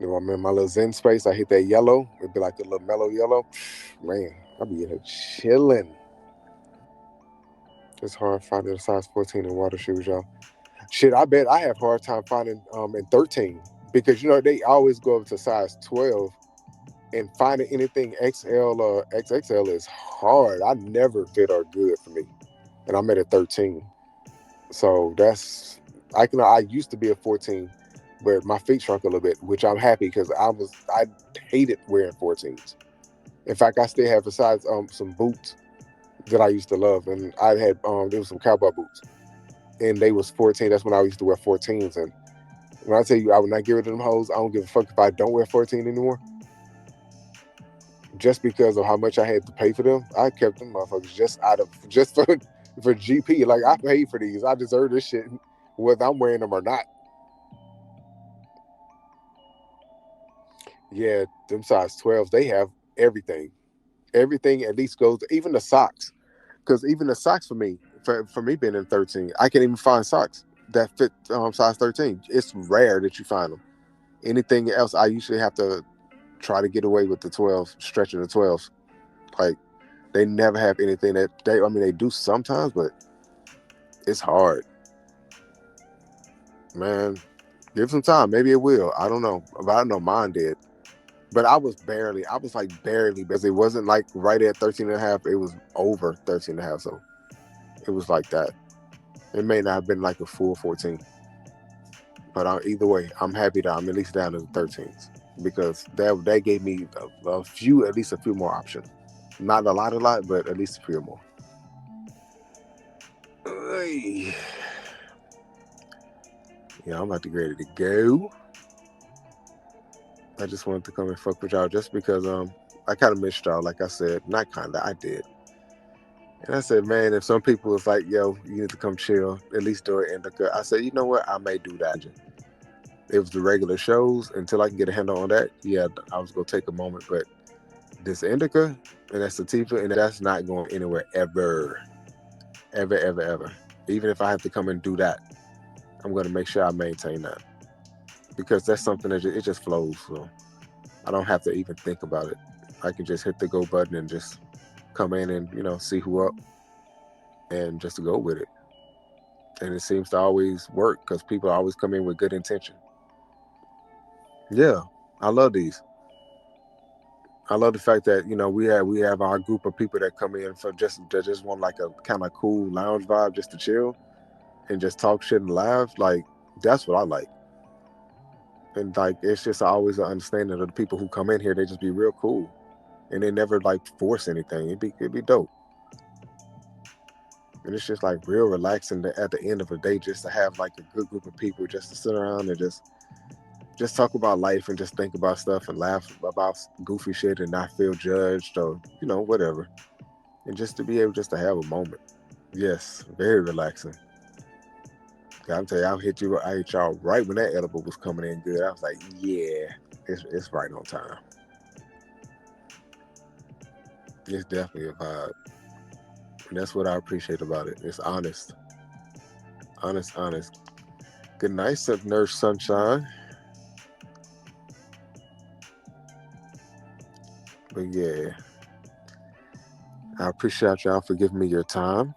You know, I'm in my little zen space. I hit that yellow. It'd be like a little mellow yellow. Man, I be in here chilling. It's hard finding a size 14 in water shoes, y'all. Shit, I bet I have a hard time finding in 13 because, you know, they always go up to size 12. And finding anything XL or XXL is hard. I never fit or good for me. And I'm at a 13. So that's, I used to be a 14, but my feet shrunk a little bit, which I'm happy because I hated wearing 14s. In fact, I still have besides some boots that I used to love. And I had, there was some cowboy boots and they was 14. That's when I used to wear 14s. And When I tell you I would not get rid of them hoes, I don't give a fuck if I don't wear 14 anymore. Just because of how much I had to pay for them, I kept them motherfuckers just for GP. Like, I paid for these. I deserve this shit, whether I'm wearing them or not. Yeah, them size 12s, they have everything. Everything at least goes, even the socks. Because even the socks for me being in 13, I can't even find socks that fit size 13. It's rare that you find them. Anything else, I usually have to try to get away with the 12, stretching the 12s. Like, they never have anything they do sometimes, but it's hard. Man, give some time. Maybe it will. I don't know. But I know mine did. But I was like barely, because it wasn't like right at 13 and a half. It was over 13 and a half. So it was like that. It may not have been like a full 14. But either way, I'm happy that I'm at least down to the 13s. Because that gave me at least a few more options. Not a lot, but at least a few more. Yeah, I'm about to get ready to go. I just wanted to come and fuck with y'all just because I kind of missed y'all. Like I said, not kinda, I did. And I said, man, if some people was like, yo, you need to come chill, at least do it. Indica, I said, you know what, I may do that. It was the regular shows until I can get a handle on that. Yeah, I was gonna take a moment, but this Indica and that sativa, and that's not going anywhere ever. Ever. Even if I have to come and do that, I'm gonna make sure I maintain that, because that's something that it just flows. So I don't have to even think about it. I can just hit the go button and just come in and see who up and just go with it. And it seems to always work because people always come in with good intention. Yeah, I love these. I love the fact that we have our group of people that come in for just want like a kind of cool lounge vibe, just to chill and just talk shit and laugh. Like, that's what I like. And like, it's just always an understanding of the people who come in here. They just be real cool, and they never like force anything. It'd be dope. And it's just like real relaxing at the end of the day, just to have like a good group of people just to sit around and just talk about life and just think about stuff and laugh about goofy shit and not feel judged or whatever. And just to be able just to have a moment. Yes, very relaxing. I'm tell you, I hit y'all right when that edible was coming in good. I was like, yeah, it's right on time. It's definitely a vibe. And that's what I appreciate about it. It's honest. Honest. Good night, Nurse Sunshine. But yeah, I appreciate y'all for giving me your time.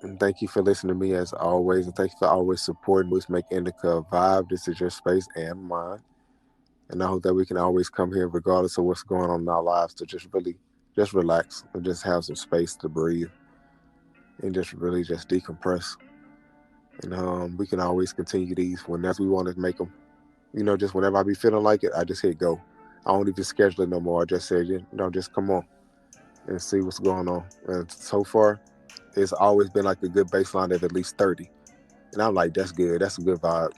And thank you for listening to me as always. And thank you for always supporting. Always make Indica a vibe. This is your space and mine. And I hope that we can always come here regardless of what's going on in our lives to just really just relax and just have some space to breathe and just really just decompress. And we can always continue these whenever we want to make them. Just whenever I be feeling like it, I just hit go. I don't even schedule it no more. I just say, just come on and see what's going on. And so far, it's always been like a good baseline of at least 30. And I'm like, that's good. That's a good vibe.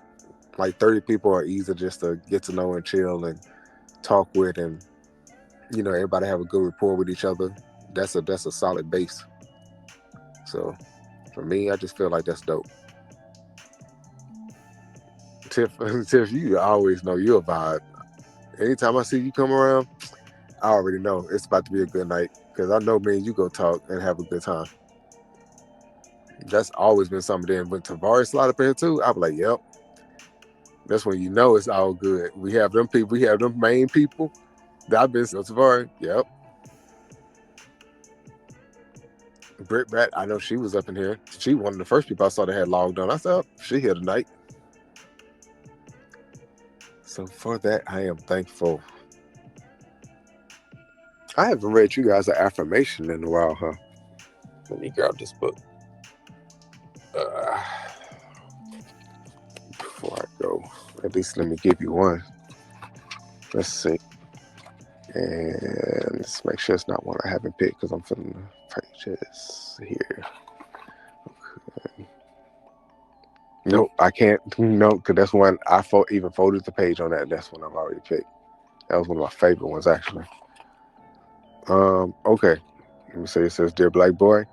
Like 30 people are easy just to get to know and chill and talk with, and everybody have a good rapport with each other. That's a solid base. So for me, I just feel like that's dope. Tiff, you always know you're a vibe. Anytime I see you come around, I already know it's about to be a good night, because I know me and you go talk and have a good time. That's always been something. Then when Tavares slide up here too, I'll be like, yep. That's when you know it's all good. We have them people. We have them main people that I've been Tavares. Yep. Britt Bat, I know she was up in here. She one of the first people I saw that had logged on. I said, oh, she here tonight. So for that, I am thankful. I haven't read you guys an affirmation in a while, huh? Let me grab this book. Before I go, at least let me give you one. Let's see. And let's make sure it's not one I haven't picked, because I'm feeling the pages here. Okay. Nope, I can't. No, because that's when I even folded the page on that. That's when I've already picked. That was one of my favorite ones, actually. Okay. Let me say it says, "Dear Black Boy,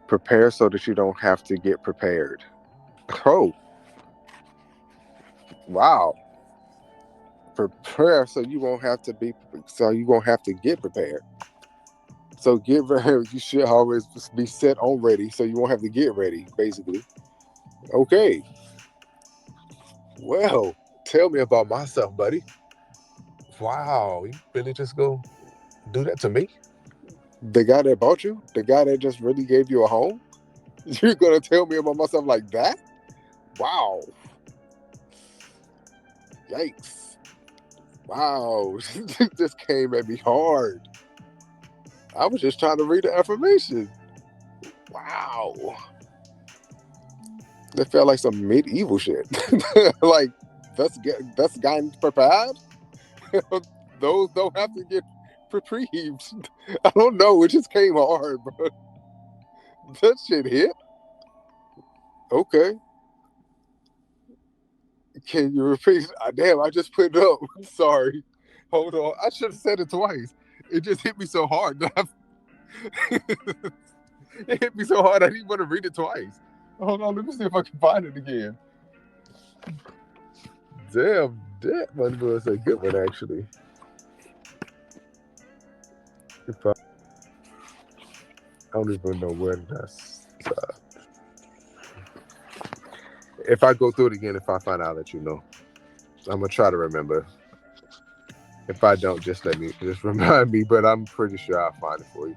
prepare so that you don't have to get prepared." Oh, wow. Prepare so you won't have to get prepared. So get ready. You should always be set on ready, so you won't have to get ready. Basically, okay. Well, tell me about myself, buddy. Wow, you really just go do that to me? The guy that bought you, the guy that just really gave you a home. You're gonna tell me about myself like that? Wow. Yikes. Wow. This came at me hard. I was just trying to read the affirmation. Wow. That felt like some medieval shit. Like, that's gotten prepared? Those don't have to get reprieved. I don't know. It just came hard, bro. That shit hit. Okay. Can you repeat? Damn, I just put it up. Sorry. Hold on. I should have said it twice. It just hit me so hard. It hit me so hard I didn't want to read it twice. Hold on. Let me see if I can find it again. Damn, that one was a good one, actually. I don't even know where that's. If I go through it again, if I find out, I'll let you know. I'm gonna try to remember. If I don't, just remind me. But I'm pretty sure I'll find it for you.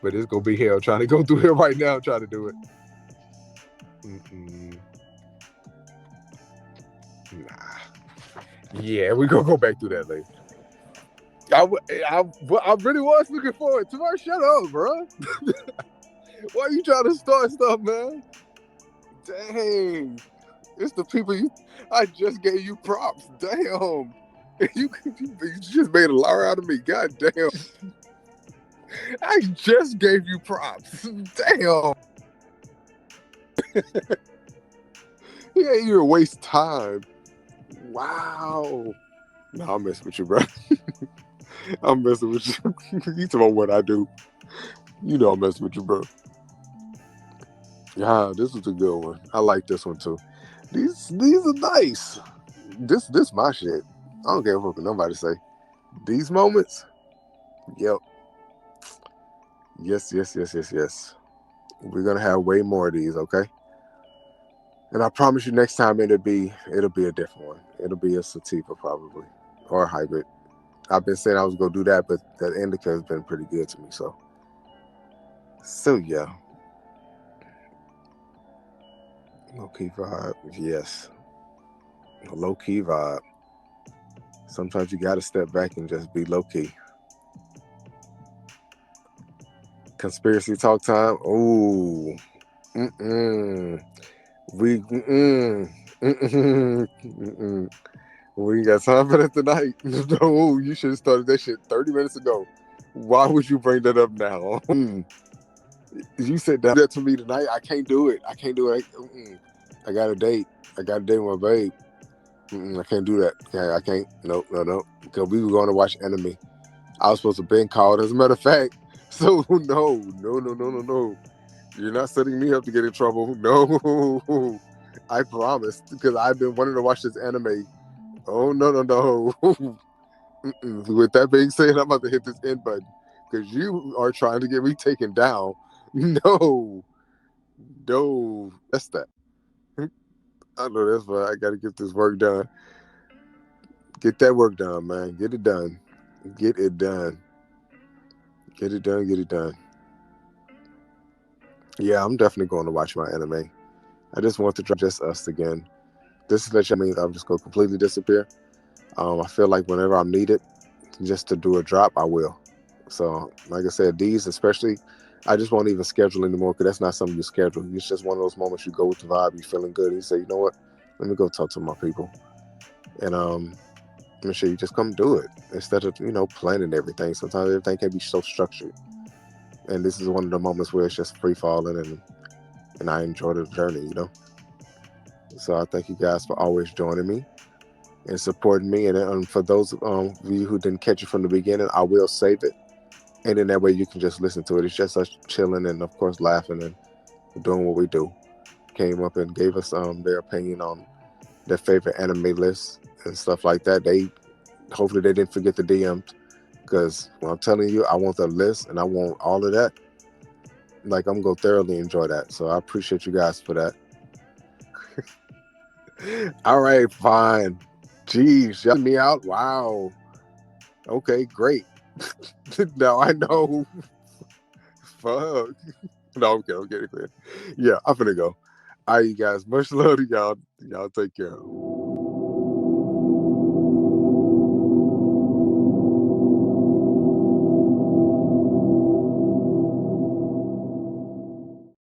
But it's gonna be hell trying to go through here right now, trying to do it. Nah. Yeah, we're gonna go back through that later. I really was looking forward to it. Shut up, bro. Why are you trying to start stuff, man? Dang. It's the people I just gave you props. Damn. You just made a liar out of me. God damn. I just gave you props. Damn. You ain't even waste time. Wow. No, I'm messing with you, bro. I'm messing with you. You talking about what I do. You know I'm messing with you, bro. Yeah, this was a good one. I like this one too. These are nice. This my shit. I don't care what nobody say. These moments, yep. Yes. We're gonna have way more of these, okay? And I promise you, next time it'll be a different one. It'll be a sativa probably, or a hybrid. I've been saying I was gonna do that, but that indica has been pretty good to me. So yeah. Low key vibe, yes. A low key vibe. Sometimes you gotta step back and just be low key. Conspiracy talk time. Ooh. We We ain't got time for that tonight. No, you should have started that shit 30 minutes ago. Why would you bring that up now? You said that to me tonight. I can't do it. I got a date. I got a date with my babe. I can't do that. I can't. No. Because we were going to watch Enemy. I was supposed to have been called, as a matter of fact. So no. You're not setting me up to get in trouble. No. I promised, because I've been wanting to watch this anime. Oh, no. With that being said, I'm about to hit this end button, because you are trying to get me taken down. No. That's that. I know that's why I got to get this work done. Get that work done, man. Get it done. Get it done. Yeah, I'm definitely going to watch my anime. I just want to drop just us again. This is that means I'm just going to completely disappear. I feel like whenever I'm needed, just to do a drop, I will. So, like I said, these especially, I just won't even schedule anymore, because that's not something you schedule. It's just one of those moments you go with the vibe, you're feeling good, and you say, you know what, let me go talk to my people. And make sure you just come do it, instead of, planning everything. Sometimes everything can be so structured. And this is one of the moments where it's just free falling, and I enjoy the journey, So I thank you guys for always joining me and supporting me. And for those of you who didn't catch it from the beginning, I will save it. And then that way you can just listen to it. It's just us chilling and, of course, laughing and doing what we do. Came up and gave us their opinion on their favorite anime lists and stuff like that. Hopefully they didn't forget the DMs, because when I'm telling you, I want the list and I want all of that. Like, I'm gonna thoroughly enjoy that. So I appreciate you guys for that. All right, fine. Jeez, y'all me out. Wow. Okay, great. Now I know. Fuck. No, I'm getting clear. Yeah, I'm finna go. All right, you guys. Much love to y'all. Y'all take care.